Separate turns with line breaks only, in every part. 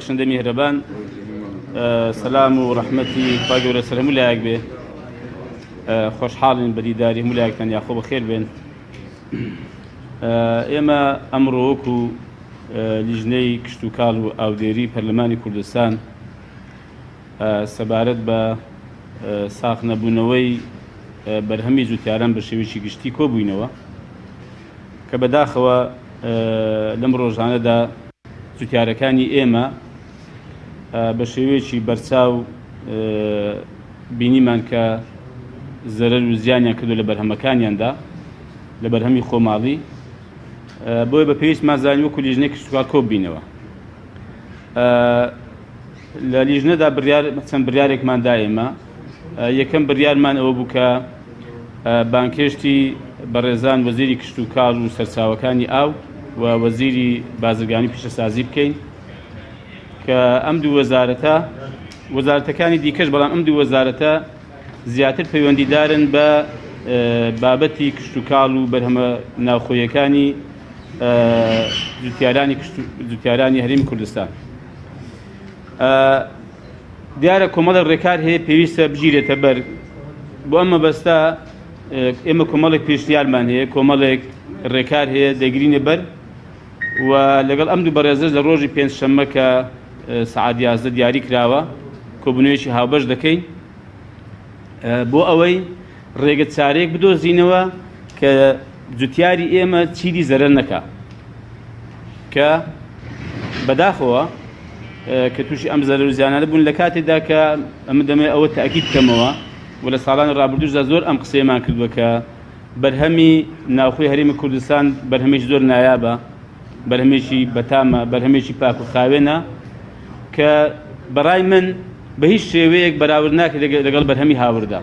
بەخشندە میهرەبان سەلام و ڕەحمەتی خوا گەورە سەر هەموو لایەک بێ خۆشحاڵین بە دیداری هەموو لایەکتان یاخۆ بەخێر بێن ئێمە ئەمڕۆ وەکو لیژنەی کشت و کاڵ و ئاودێری پەرلەمانی کوردستان سەبارەت بە ساخ نەبوونەوەی بەرهەمی جوتیاران بە شێوەیەکی گشتی کۆبووینەوە کە بەداخەوە لەم ڕۆژانەدا جوتیارەکانی ئێمە بە شێوەیەکی بەرچاو بینیمان کە زەرەر و زیانیان کردو لە بەرهەمەکانیاندا لە بەرهەمی خۆماڵی بۆیە بە پێویستمان زانی وەکو لیژنەی کشت و کاڵ کۆببینەوە لە لیژنەدا چەند بڕیارێکماندا ئێمە یەکەم بڕیارمان ئەوە بوو کە بانکێشتی بەڕێزان وەزیری کشت و کاڵ و سەرچاوەکانی ئاو و وەزیری بازرگانی پیشەسازی بکەین کە ئەم دوو وەزارەتەکانی دیکەش بەڵام ئەم دوو وەزارەتە زیاتر پەیوەندیدارن بە بابەتی کشت و کاڵ و بەرهەمە ناوخۆیەکانی جوتیارانی هەرێمی کوردستان دیارە کۆمەڵە ڕێکار هەیە پێویستە بگیرێتە بەر بۆ ئەم مەبەستە ئێمە کۆمەڵێک پێشنیارمان هەیە کۆمەڵێک ڕێکار هەیە دەگرینە بەر و لەگەڵ ئەم دوو بەڕێزە لە ڕۆژی پێنجشەممە کە سەعات 11 دیاری کراوە کۆبوونەوەیەکی هاوبەش دەکەین بۆ ئەوەی ڕێگە چارەیەک بدۆزینەوە کە جوتیاری ئێمە چیری زەرەر نەکا کە بەداخەوە کە تووشی ئەم زەرەر و زیانانە بوون لە کاتێکدا کە ئەمە دەمێ ئەوە تاکید بکەمەوە و لە ساڵانی ڕابردووشدا زۆر ئەم قسەیەمان کردووە کە بەرهەمی ناوخۆی هەرێمی کوردستان بەرهەمێکی زۆر نایابە بەرهەمێکی بەتامە بەرهەمێکی پاک و خاوێنە کە بەڕای من بە هیچ شێوەیەک بەراورد ناکرێت لەگەڵ بەرهەمی هاوردا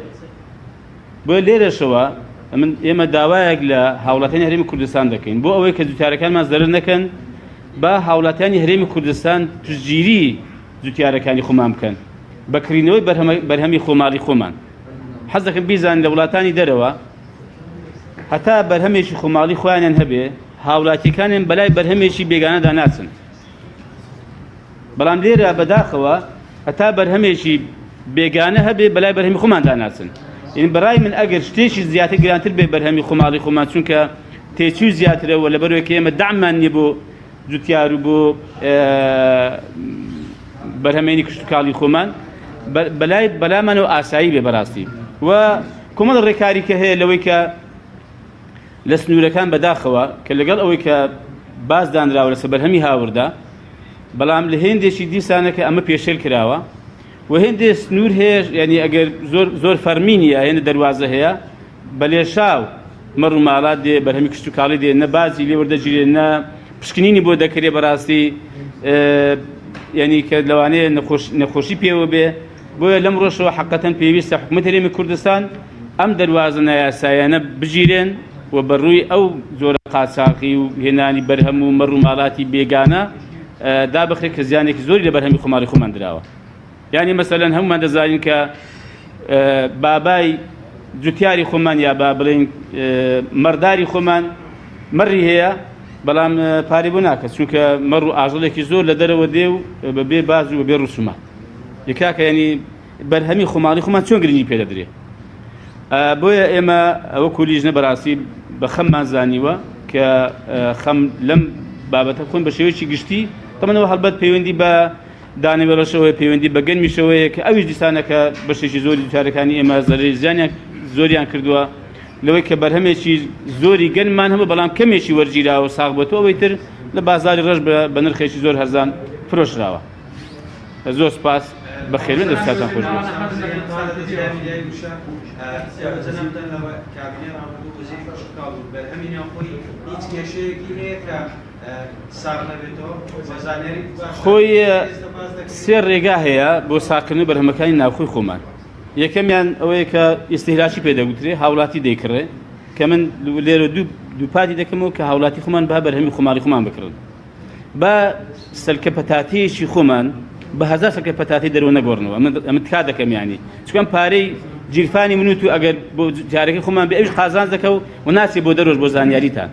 بۆ لێرەشەوە ئێمە داوایەک لە هاوڵاتیانی هەرێمی کوردستان دەکەین بۆ ئەوەی کە جوتیارەکانمان زەرەر نەکەن بە هاوڵاتیانی هەرێمی کوردستان پشتگیری جوتیارەکانی خۆمان بکەن بەکڕینەوەی بەرهەمی خۆماڵی خۆمان حەز دەکەم بیزانن لە وڵاتانی دەرەوە هەتا بەرهەمێکی خۆماڵی خۆیانیان هەبێ هاوڵاتیەکانیان بەلای بەرهەمێکی بێگانەدا ناچن بەڵام لێرە بەداخەوە هەتا بەرهەمێکی بێگانە هەبێ بەلای بەرهەمی خۆماندا ناچن یعنی بەڕای من ئەگەر شتێکی زیاتر گرانتر بێ بەرهەمی خۆماڵی خۆمان چونکە تێچوو زیاترەوە لەبەرەوەی کە ئێمە دەعممان نییە بۆ جوتیار و بۆ بەرهەمێنی کشت و کاڵی خۆمان بەلامانەوە ئاسایی بێ بەڕاستی و کۆمەڵ ڕێکاری کە هەیە لەوەی کە لە سنوورەکان بەداخەوە کە لەگەڵ ئەوەی کە باز دانراوە لەسەر بەرهەمی هاوردا بەڵام لە هێندێکی دیسانە کە ئەمە پێشێل کراوە و هێندێ سنوور هەیە یعنی ئەگەر زۆر فەرمینیە هێندە دەواازە هەیە بە لێشاو مەڕ و ماڵات دێ بەرهەمی کشت و کاڵی دێ نە بازی لێ وەردەگیرێ نە پشکنینی بۆ دەکرێت بەڕاستی یعنی کە لەوانەیە نەخۆشی پێوە بێ بۆیە لەم ڕۆژەوە حەقەتەن پێویستە حکوومەت هەرێمی کوردستان ئەم دەواازە نایاسایانە بگیرێن و بەڕووی ئەو زۆرە قاچاقی و هێنانی بەرهەم و مەڕ و ماڵاتی بێگانە دابخرێت کە زیانێکی زۆری لە بەرهەمی خۆماڵی خۆمان دراوە یعنی مەسەلەن هەمومان دەزانین کە بابای جوتیاری خۆمان یا با بڵێن مەڕداری خۆمان مەڕی هەیە بەڵام پارەی بۆ ناکەت چونکە مەڕ و ئاژەڵێکی زۆر لە دەرەوە دێ و بەبێ باز و بەبێ ڕوسومات یەکاکە ینی بەرهەمی خۆماڵی خۆمان چۆن گرنگی پێدەدرێت بۆیە ئێمە وەکو لیژنە بەڕاستی بە خەممان زانیوە کە خەم لەم بابەتە خۆن بە شێوەیەکی گشتی تەمەنەوە هەڵبەت پەیوەندی بە دانەوێڵەشەوەی پەیوەندی بە گەنمیشەوەیە کە ئەویش دیسانەکە بەشێکی زۆری جوتیارەکانی ئێمە زەرەری زیانیان زۆریان کردووە لەوەی کە بەرهەمێکی زۆری گەنمان هەبوو بەڵام کەمێکی وەرگیراوە ساغ بۆتەوە ئەوەی تر لە بازاری ڕەش بە نرخێکی زۆر هەرزان فرۆشراوە زۆر سپاس بەخێربێن دەستکاتان خۆش بێت خۆی سێ ڕێگا هەیە بۆ ساکردنی بەرهەمەکانی ناوخۆی خۆمان یەکەمیان ئەوەیە کە ئیستیهلاکی پێدەگوترێ هاوڵاتی دەیکڕێ کە من لێرە دووپاتی دەکەمەوە کە هاوڵاتی خۆمان بە بەرهەمی خۆماڵی خۆمان بکڕن بە سەلکە پەتاتەیەکی خۆمان بە هەزار سەلکە پەتاتی دەرەوە نەگۆڕنەوە ئەمە تکا دەکەم یانی چکەم پارەی جیرفانی منوت و ئەگەر بۆ جارەکەی خۆمان بێ ئەوش قازانج دەکەو و ناچێ بۆ دەرۆژ بۆ زانیاریتان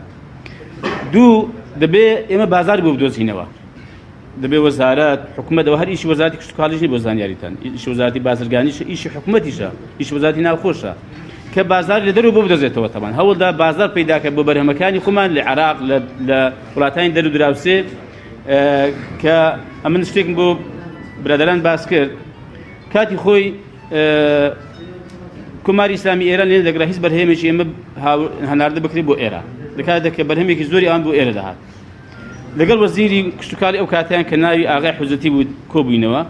دوو دەبێ ئێمە بازار بۆ بدۆزینەوە دەبێ وەزارەت حکوومەتەوە هەر ئیشی وەزارەتی کشتوکاڵیش بۆ زانیاریتان ئیشی وەزارەتی بازرگانیش ئیشی حکوومەتیشە ئیشی وەزارەتی ناوخۆشە کە بازار لە دەرەوە بۆ بدۆزێتەوە تەمان هەوڵدا بازار پەیداکە بۆ بەرهەمەکانی خۆمان لە عێراق لە وڵاتانی دەرو دراوسێ کە ئەمن شتێکم بۆ برادەران باس کرد کاتی خۆی کۆماری ئیسلامی ئێران لێ دەگرا هیچ بەرهەمێکی ئێمە هەناردە بکرێت بۆ ئێرە لەکاتێک کە بەرهەمێکی زۆری ئەوان بۆ ئێرە دەهات لەگەڵ وەزیری کشتوکاڵی ئەو کاتیان کە ناوی ئاغای حوزەتی بوو کۆبووینەوە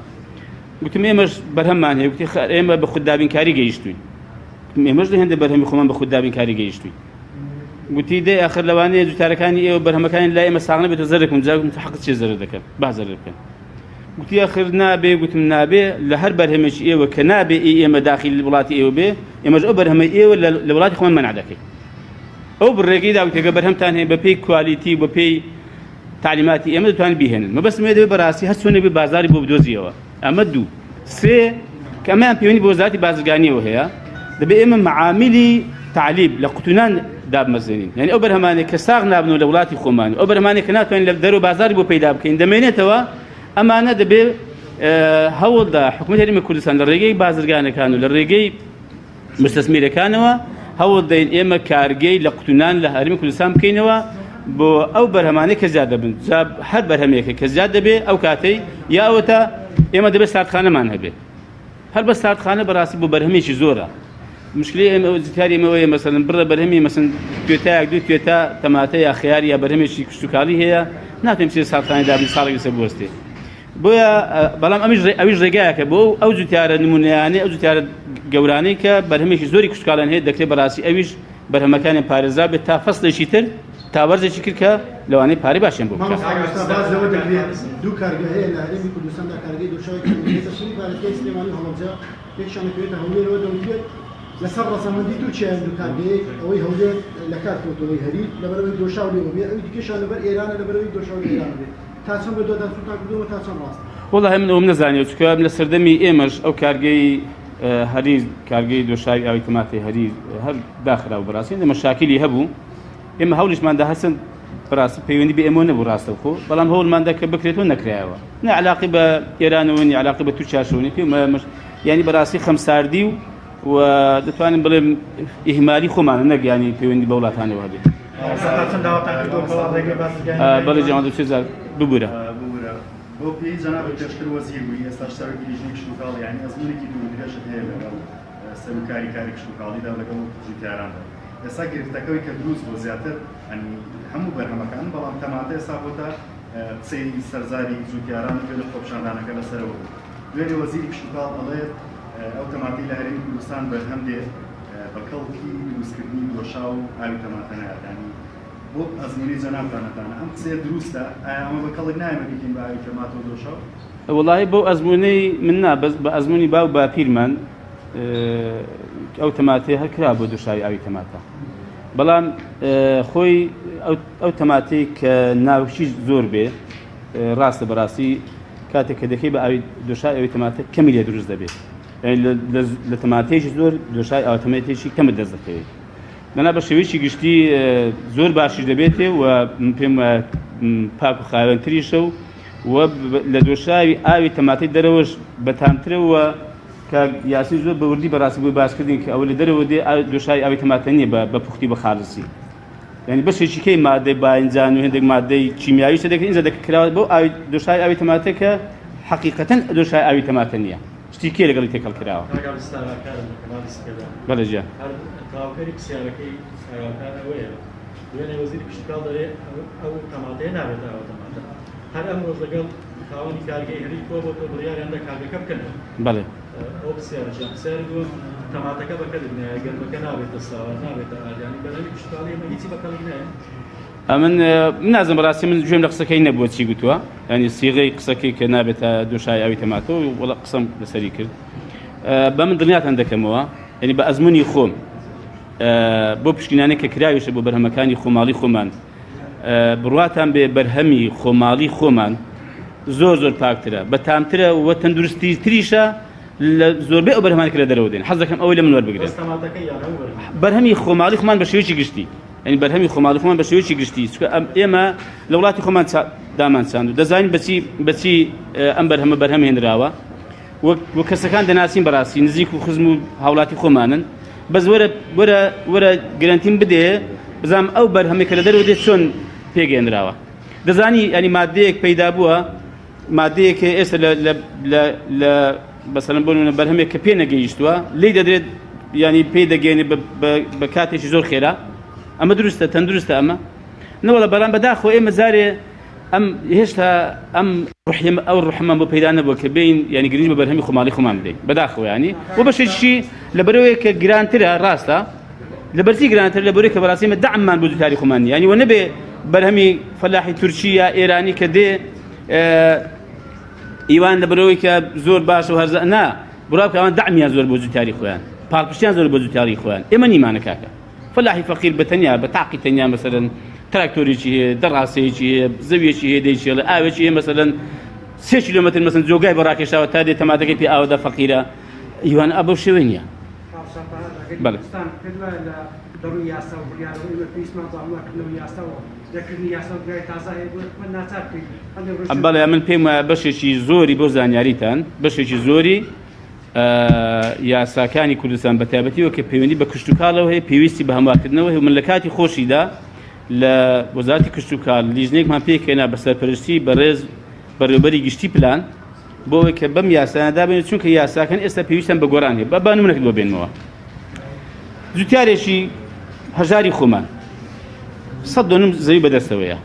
گوتم ئێمەش بەرهەممان هەیە گوتی ئێمە بە خوددابینکاری گەیشتوین ئێمەش لە هێندە بەرهەمی خۆمان بە خوددابینکاری گەیشتوین گوتی دەی ئاخر لەوانەیە جوتارەکانی ئێوە بەرهەمەکانی لای ئێمە ساغنە بێتە زەرێکم جاگوتم حەقت چێ زەرە دەکەن با زەرە بکەن گوتی ئاخر نابێ گوتم نابێ لە هەر بەرهەمێکی ئێوە کە نابێ ئێمە داخل وڵاتی ئێوە بێ ئێمەش ئەو بەرهەمەی ئێوە لە وڵاتی خۆمان مەنع دەکەین ئەو بڕێگەی داوتێکە بەرهەمتان هەیە بە پێی کوالیتی بە پێی تعلیماتی ئێمە دەتوانن بیهێنن مەبەستم هەیە دەبێت بەڕاستی هەر چۆنێ بێ بازاری بۆ بدۆزیەوە ئەمە دوو سێ کە ئەمەیان پەیوەندی بە وەزارەتی بازرگانیەوە هەیە دەبێت ئێمە معاملی تعلیب لە قوتونان دابمەزێنین یعنی ئەو بەرهەمانێک کە ساغ نابنەوە لە وڵاتی خۆمان ئەو بەرهەمانێک کە ناتوانین لە دەرەوە بازاری بۆ پەیدا بکەین دەمێنێتەوە ئەمانە دەبێت هەوڵدا حکوومەتی هەرێمی کوردستان لە ڕێگەی بازرگانەکان و لە ڕێگەی مستەسمیرەکانەوە هەوڵ دەین ئێمە کارگەی لە قوتونان لە هەرێمی کوردستان بکەینەوە بۆ ئەو بەرهەمانەی کە زیاد دەبن هەر بەرهەمێکە کە زیاد دەبێت ئەو کاتەی یا ئەوەتە ئێمە دەبێت ساردخانەمان هەبێت هەر بە ساردخانە بەڕاستی بۆ بەرهەمێکی زۆرە مشکلی ئێمە جیتاری ئێمەوەیە مەسەلەن بڕە بەرهەمی مەسەن توێتایەک دوو توێتە تەماتە یا خیار یا بەرهەمێکی کشتوکاڵی هەیە ناتوانین چێ ساردخانەی دابین ساڵێکی سەر بوەستێ بۆیە بەڵام ئەویش ڕێگایەکە بۆ ئەو جوتیارە نمونەیانەی ئەو جوتیارە گەورانەی کە بەرهەمێکی زۆری کشتوکاڵیان هەیە دەکرێت بەڕاستی ئەویش بەرهەمەکانی پارێزا بێت تا فەسڵێکی تر تا وەرزێکی کرد کە لەوانەی پارەی باشیان بۆ بکات
دوو کارگە هەیە لە هەرێمی کوردستاندا کارگەی دۆشاوی سەسووری پارێزگای سلێمانی هەڵەبجە یەکشان دەکەوێتە هەولێرەوە دەوترێت لەسەر ڕەسەمەندی دووچیان دوو کارگەیەک ئەوەی هەولێر لە کار کەوتەوەی هەریر لەبەرەوەی دۆشاو لێوە بێ ئەوی دیکەشان لەبەر ئێرانە لەبەرەوەی دۆشاو لە ئێران بێت تا چەند بە دۆدان سوتان کردووە تا چەند ڕاست
وڵا من ئەوم نەزانێت چکە لە سەردەمی ئێمەش ئەو کارگەی هەریر کارگەی دۆشاوی ئاوی تەماتی هەریر هەر داخراو بەڕاستی لە مەشاکلی هەبوو ئێمە هەوڵیشماندا هەسن بەڕاستی پەیوەندی بە ئێمە نەبوو ڕاستەوخۆ بەڵام هەوڵماندا کە بکرێتەوە نەکرایەوە نە علاقی بە ئێرانەوە نی علاقی بە تووچاشەوەنی پێ یعنی بەڕاستی خەمساردی و دەتوانین بڵێم ئیهمالی خۆمانە نەگەیانی پەیوەندی بە وڵاتانەوە هەبێت بەڵێ جەوان دوو سێزار ببوورە
بۆ پێی جەنابەت پێشتر وەزیر بووی ئێستاش سەرۆکی لیژنەی کشتوکاڵی یعنی ئەزمونێکی دوورودرێژت هەیە لەگەڵ سەرۆکاری کاری کشتوکاڵیدا لەگەڵ جوتیاراندا ئێستا گرفتەکەوەی کە دروست بۆ زیاتر ئەنی هەموو بەرهەمەکان بەڵام تەماتە ئێستا بۆتە قسەی سەرزاری جوتیاران بێ لە خۆپشاندانەکە لەسەرەوە دوێنێ وەزیری کشتوکاڵ ئەڵێت ئەو تەماتی لە هەرێمی کوردستان بەرهەم دێ بە کەڵکی دروستکردنی دۆشا و ئاوی تەماتە نایەتانی بۆ ئەزمونی جەنابتانەتانە ئەم قسەیە دروستە ئایا ئەمە بە کەڵک نایمە بکەین بە ئاوی تەماتە و دۆشا
وڵی بۆ ئەزمونەی من نا بە ئەزمونی باو باپیرمان ئەو تەماتەیە هەر کرا بۆ دۆشاوی ئاوی تەماتە بەڵام خۆی ئەو تەماتەی کە ناوشیش زۆر بێ ڕاستە بەڕاستی کاتێک کە دەکەی بە ئاوی دۆشای ئەوی تەماتە کەمی لێ دروست دەبێت لە تەماتێکی زۆر دۆشای ئاوی تەماتێکی کەمت دەست دەکەوێت لەنا بە شێوەیەکی گشتی زۆر باشیش دەبێتێ و پێم پاک و خاوێنتریشە و لە دۆشاوی ئاوی تەماتی دەرەوەش بەتامترەوە کە یاسی زۆر بەوردی بەڕاستی بۆی باسکردین کە ئەوە لە دەرەوە دێ دۆشاوی ئاوی تەماتە نییە بە پوختی بە خالصی یعنی بەشێکی کەی مادەی باینجان و هێندێک مادەی کیمیاوی شە دەکەین ئینجا دەکراوە بۆ دۆشاوی ئاوی تەماتە کە حەقیقەتەن دۆشاوی ئاوی تەماتە نییە شتی کێ لەگەڵی تێکەڵ کراوە بەڵێ جا
تاوکەری پرسیارەکەی ساراکانەوەیە دوێنێ وەزیری کشتوکاڵ دەڵێ ئەو تەماتەیە نابێت ئەوە تەماتە هەر ئەم ڕۆژ لەگەڵ خاوەنی کارگەی هەری تۆ بۆ تۆ بڕیاریان دە کارگەکە بکەن
بەڵێ
ئەو پرسیارەشیان پرسیاری بووە تەماتەکە بەکەدنایە گەرمەکە نابێتە ساوە نابێتە ئالیانی بەرەمی کشتوکاڵی ئەمە هیچی بەکەڵی نایە
من نازم بەڕاستی من گوێم لە قسەکەی نەبووە چی گوتووە ینی سیغەی قسەکەی کە نابێتە دۆشای ئاوی تەماتە و وەڵا قسەم لەسەری کرد بە من دڵنیاتان دەکەمەوە ینی بە ئەزمموی خۆم بۆ پشکنانێک کە کراویشە بۆ بەرهەمەکانی خۆماڵی خۆمان بڕواتان بێ بەرهەمی خۆماڵی خۆمان زۆر زۆر پاکترە بە تامترە و تەندروستی تریشە لە زۆربەی ئەو بەرهەمانی کە لە دەرەوە دێن حەز دەکەم ئەوەی لە من وەربگرێت بەرهەمی خۆماڵی خۆمان بە شێوەیەکی گشتی ینی بەرهەمی خۆماڵی خۆمان بە شێوەیەکی گشتی ئێمە لە وڵاتی خۆمان دامانچاند و دەزانین بەچی ئەم بەرهەمە بەرهەمهێنراوە و کەسەکان دەناسین بەڕاستی نزیک و خزم و هاوڵاتی خۆمانن بەس وەرە گرنتیم بدێ بزانم ئەو بەرهەمێک کە لە دەرەوە دێت چۆن پێگەێنراوە دەزانی ینی مادەیەک پەیدا بووە مادەیەک ئێستا لە بەسەرم بۆ بەرهەمێک کە پێ نەگەیشتووە لی دەدرێت ینی پێی دەگەێنێ بە کاتێکی زۆر خێرا ئەمە دروستە تەندروستە ئەمە نەوەڵە بەڵام بەداخۆ ئێمە زارێ ئەم هێشتا ئەم ئەو ڕحمان بۆ پەیدا نەبووە کە بین ینی گرنگ بە بەرهەمی خۆماڵی خۆمان بدەین بەداخۆ ینی و بەشێکی لەبەرەوەی کە گرانترە ڕاستە لەبەرچی گرانتر لەبەرەوەی کە بەڕاستی ئێمە دەعممان بۆ دووتاری خۆمان ینی وە نەبێ بەرهەمی فەلاحی تورکی یا ئێرانی کە دێ ئیوان لەبەرەوەی کە زۆر باشە و هەرزە نا بڕاو کە ئەوان دەعمیان زۆر بۆ دووتاری خۆیان پاڵپشتیان زۆر بۆ دووتاری خۆیان ئێمە نیمانە کاکە فەلاحی فەقیر بەتەنیا بە تاقی تەنیا مەسەلەن تراکتۆریی هەیە دەڕاستەیەکی هەیە زەویەکی هەیە دەیچێڵە ئاوێکی هەیە مەسەلەن 3 کیلۆمەتر مەسەن جۆگای بە ڕاکێشاوە تا دێت تەماتەکەی پێ ئاوەدا فەقیرە ئیوان ئەبەو شێوەی نییە بەڵێ من پێم وایە بەشێکی زۆری بۆ زانیاریتان بەشێکی زۆری یاساکانی کوردستان بە تایبەتیەوە کە پەیوەندی بە کشتتوکاڵەوە هەیە پێویستی بە هەمواکردنەوە هەیە من لە کاتی خۆشیدا لە وەزارەتی کشتتوکاڵ لیژنێکمان پێکێنا بە سەرپەرشتی بەڕێز بەڕێوەبەری گشتی پلان بۆ ئەوەی کە بەم یاسانەدا بێنێت چونکە یاساکان ئێستا پێویستیان بە گۆڕان هەیە بە نمونەکە بۆ بێنمەوە جوتیارێکی هەژاری خۆمان 100 زەوی بەدەستەوەیە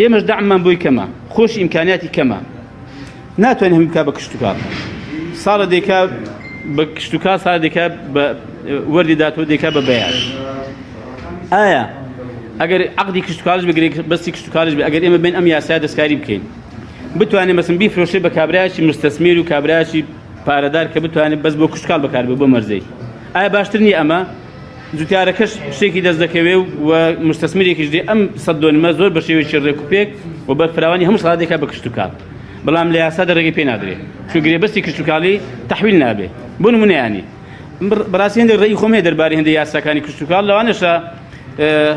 ئێمەش دەعممان بۆی کەمە خۆش ئیمکانیاتی کەمە ناتوانین هەمووی بکات بە کشتتوکاڵ ساڵە دێکا بە کشتتوکاڵ ساڵە دێکا بە وەردی داتۆ دێکا بە بەیان ئایا ئەگەر عەقدی کشتتوکاڵش بگرێت بەستی کشتتوکاڵش بێ ئەگەر ئێمە بین ئەم یاسایە دەستکاری بکەین بتوانێت مەسن بیفرۆشێ بە کابرایکی مستەسمیر و کابرایکی پارەدار کە بتوانێت بەس بۆ کشتتوکاڵ بەکاربێ بۆ مەرزەی ئایا باشتر نییە ئەمە جوتیارەکەش شتێکی دەست دەکەوێ و مستەسمیرێکیش دێ ئەم 100 زۆر بە شێوەیەکی ڕێکوپێک و بە فراوانی هەموو سەڵاتێکا بە کشتتوکاڵ بەڵام لە یاسا دەڕێگەی پێ نادرێت چون گرێبەستی کشتتوکاڵی تەحویل نابێ بۆ نمونە ینی بەڕاستی هەندێک ڕێی خۆم هەیە دەربارەی هەندێک یاساکانی کشتتوکاڵ لەوانەشە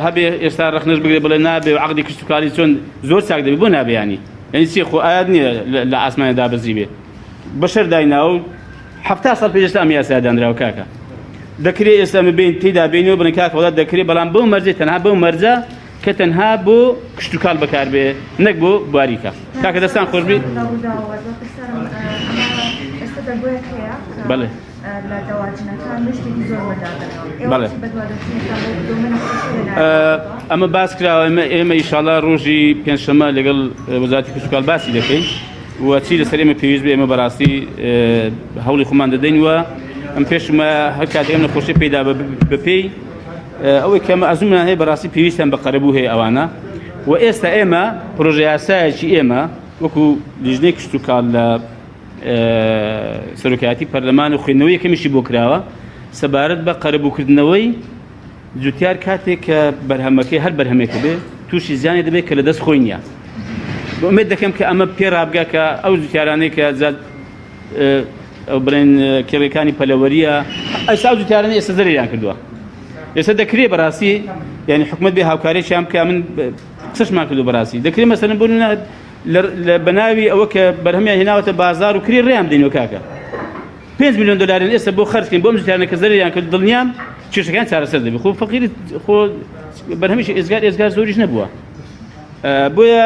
هەبێ ئێستا ڕەخنەش بگرێت بڵێ نابێ و عەقدی کشتتوکاڵی چۆن زۆر چاک دەبێت بۆ نابێ ینی یعنی چی خۆ ئایا نییە لە ئاسمانە دابەزی بێ بەشەر دایناو 70 ساڵ پێش ئێستا ئەم یاسا دانراوە کاکە دەکرێت ئێستا بین تێدا بینەوە بن کاک وڵات دەکرێت بەڵام بەو مەرجێ تەنها بەو مەرجە کە تەنها بۆ کشتتوکاڵ بەکاربێ نەک بۆ بواریکە کاکە دەستان خۆش بێت بەڵێ بەڵێ ئەمە باس کراوە ئێمە ئیشاڵڵا ڕۆژی پێنجشەممە لەگەڵ وەزارەتی کشتتوکاڵ باسی دەکەین و چی لەسەر ئێمە پێویست بێ ئێمە بەڕاستی هەوڵی خۆمان دەدەین وە ئەم پێشمە هەر کاتێک ئەم نەخۆشی پەیدا بەپێی ئەوەی کەمە ئەزوومان هەیە بەڕاستی پێویستیان بە قەرەبوو هەیە ئەوانە و ئێستا ئێمە پرۆژە یاسایەکی ئێمە وەکو لیژنەی کشتتوکاڵ لە سەرۆکایەتی پەرلەمان و خوێندنەوەی یەکەمیشی بۆ کراوە سەبارەت بە قەرەبووکردنەوەی جوتیار کاتێک کە بەرهەمەکەی هەر بەرهەمێکە بێ تووشی زیانی دەبێت کە لە دەست خۆی نییە ئومێد دەکەم کە ئەمە پێ ڕابگا کە ئەو جوتیارانەی کە ئەو بڵێن کێڕەکانی پەلەوەریە ئەستا ئەو جوتیارانە ئێستا زەریان کردووە ئێستا دەکرێت بەڕاستی یعنی حکومەت بێ هاوکارێکیان بکە من قسەشمان کردو بەڕاستی دەکرێت مەسەلەن بۆ لە بەناوی ئەوە کە بەرهەمیان هێناوەتە بازار و کری ڕێیان بدەینەوە کاکە 5 ملیۆن دلارن ئێستا بۆ خەرجکەین بۆ ئەم جوتیارانە کە زەریان کرد دڵنیام کێشەکان چارەسەر دەبێت خۆ فەقیری خۆ بەرهەمیش ئێزگار زۆریش نەبووە بۆیە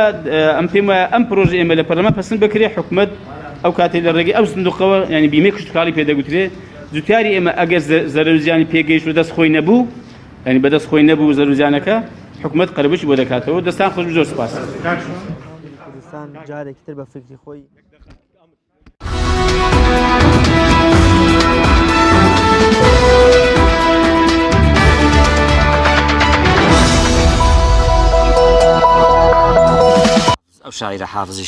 ئەم پێم وایە ئەم پرۆژە ئێمە لە پەرلەمان پەسەند بکرێ حکومەت ئەو کاتێک لە ڕێگەی ئەو سندوقەوە ینی بیمەی کشتتوکاڵی پێدەگوترێ جوتیاری ئێمە ئەگەر زەرەرزیانی پێگەیشت و دەست خۆی نەبوو ینی بەدەست خۆی نەبوو زەرەرزیانەکە حکومەت قەرەبووی بۆ دەکاتەوە دەستان خۆش زۆر سوپاس
کوردستان جارێکی تر بە فکری خۆی
ئەو شاعیرە حافزیش